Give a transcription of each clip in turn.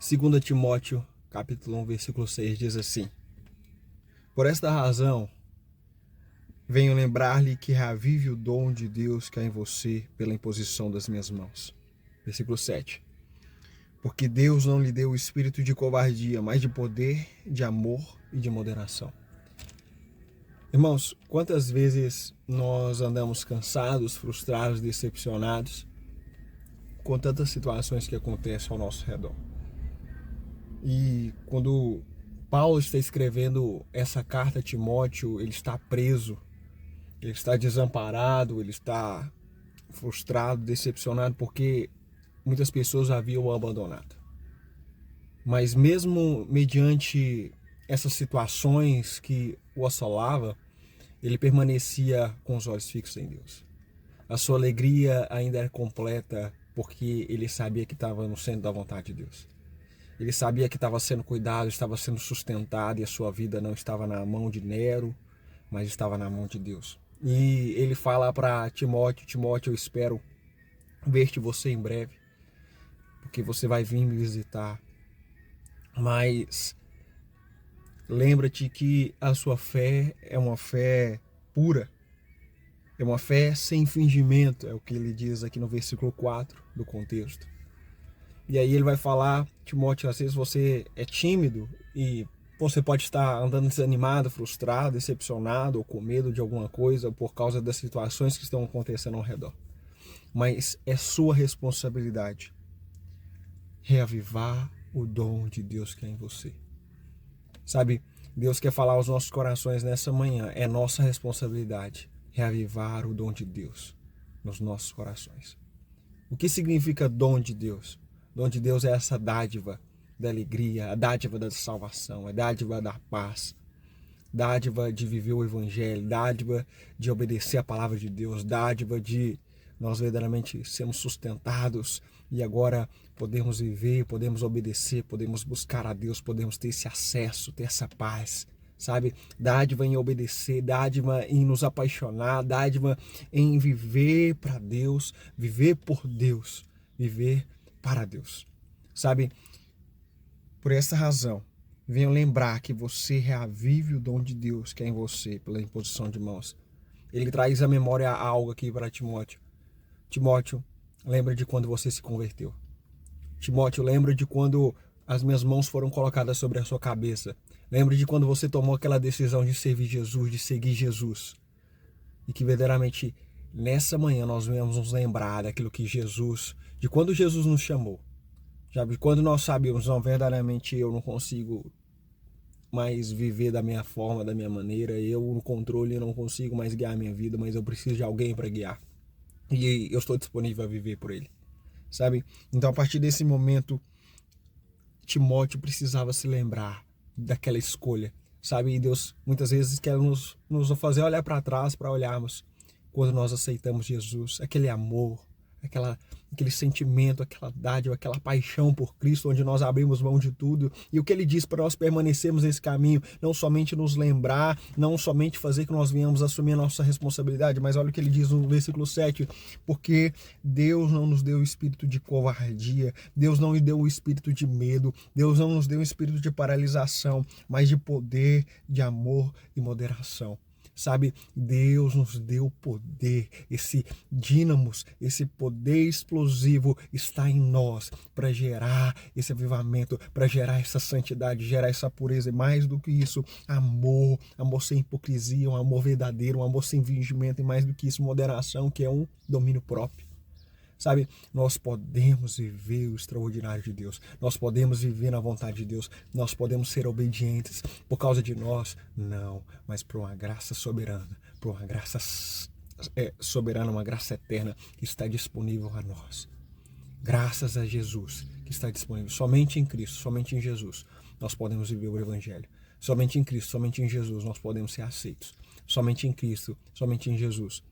2 Timóteo, capítulo 1, versículo 6, diz assim: Por esta razão, venho lembrar-lhe que reavive o dom de Deus que há em você pela imposição das minhas mãos. Versículo 7. Porque Deus não lhe deu o espírito de covardia, mas de poder, de amor e de moderação. Irmãos, quantas vezes nós andamos cansados, frustrados, decepcionados com tantas situações que acontecem ao nosso redor. E quando Paulo está escrevendo essa carta a Timóteo, ele está preso, ele está desamparado, ele está frustrado, decepcionado, porque muitas pessoas o haviam abandonado. Mas mesmo mediante essas situações que o assolava, ele permanecia com os olhos fixos em Deus. A sua alegria ainda era completa porque ele sabia que estava no centro da vontade de Deus. Ele sabia que estava sendo cuidado, estava sendo sustentado e a sua vida não estava na mão de Nero, mas estava na mão de Deus. E ele fala para Timóteo: Timóteo, eu espero ver-te você em breve, porque você vai vir me visitar. Mas lembra-te que a sua fé é uma fé pura, é uma fé sem fingimento, é o que ele diz aqui no versículo 4 do contexto. E aí ele vai falar: Timóteo, às vezes você é tímido e você pode estar andando desanimado, frustrado, decepcionado ou com medo de alguma coisa por causa das situações que estão acontecendo ao redor. Mas é sua responsabilidade reavivar o dom de Deus que é em você. Sabe, Deus quer falar aos nossos corações nessa manhã. É nossa responsabilidade reavivar o dom de Deus nos nossos corações. O que significa dom de Deus? Dom de Deus é essa dádiva da alegria, a dádiva da salvação, a dádiva da paz, dádiva de viver o evangelho, dádiva de obedecer a palavra de Deus, dádiva de nós verdadeiramente sermos sustentados e agora podemos viver, podemos obedecer, podemos buscar a Deus, podemos ter esse acesso, ter essa paz, sabe? Dádiva em obedecer, dádiva em nos apaixonar, dádiva em viver para Deus, viver por Deus, viver para Deus, sabe? Por essa razão, venho lembrar que você reavive o dom de Deus que é em você pela imposição de mãos. Ele traz à memória algo aqui para Timóteo. Timóteo, lembra de quando você se converteu. Timóteo, lembra de quando as minhas mãos foram colocadas sobre a sua cabeça. Lembra de quando você tomou aquela decisão de servir Jesus, de seguir Jesus. E que verdadeiramente nessa manhã nós venhamos nos lembrar daquilo que Jesus, de quando Jesus nos chamou. Já quando nós sabemos, não, verdadeiramente eu não consigo mais viver da minha forma, da minha maneira, eu no controle não consigo mais guiar a minha vida, mas eu preciso de alguém para guiar. E eu estou disponível a viver por ele, sabe? Então, a partir desse momento, Timóteo precisava se lembrar daquela escolha, sabe? E Deus muitas vezes quer nos fazer olhar para trás, para olharmos quando nós aceitamos Jesus, aquele amor, aquele sentimento, aquela dádiva, aquela paixão por Cristo, onde nós abrimos mão de tudo. E o que ele diz para nós permanecermos nesse caminho, não somente nos lembrar, não somente fazer que nós venhamos assumir a nossa responsabilidade, mas olha o que ele diz no versículo 7, porque Deus não nos deu o espírito de covardia, Deus não nos deu o espírito de medo, Deus não nos deu o espírito de paralisação, mas de poder, de amor e moderação. Sabe, Deus nos deu poder, esse dínamos, esse poder explosivo está em nós para gerar esse avivamento, para gerar essa santidade, gerar essa pureza e mais do que isso, amor sem hipocrisia, um amor verdadeiro, um amor sem fingimento e mais do que isso, moderação, que é um domínio próprio. Sabe, nós podemos viver o extraordinário de Deus, nós podemos viver na vontade de Deus, nós podemos ser obedientes por causa de nós, não, mas por uma graça soberana, por uma graça soberana, uma graça eterna que está disponível a nós. Graças a Jesus que está disponível, somente em Cristo, somente em Jesus, nós podemos viver o Evangelho. Somente em Cristo, somente em Jesus, nós podemos ser aceitos. Somente em Cristo, somente em Jesus,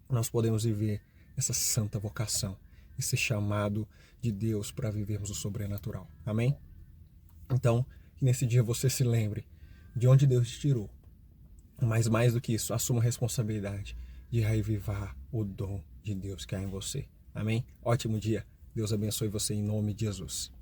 nós podemos viver essa santa vocação, esse chamado de Deus para vivermos o sobrenatural. Amém? Então, que nesse dia você se lembre de onde Deus te tirou. Mas mais do que isso, assuma a responsabilidade de reavivar o dom de Deus que há em você. Amém? Ótimo dia. Deus abençoe você em nome de Jesus.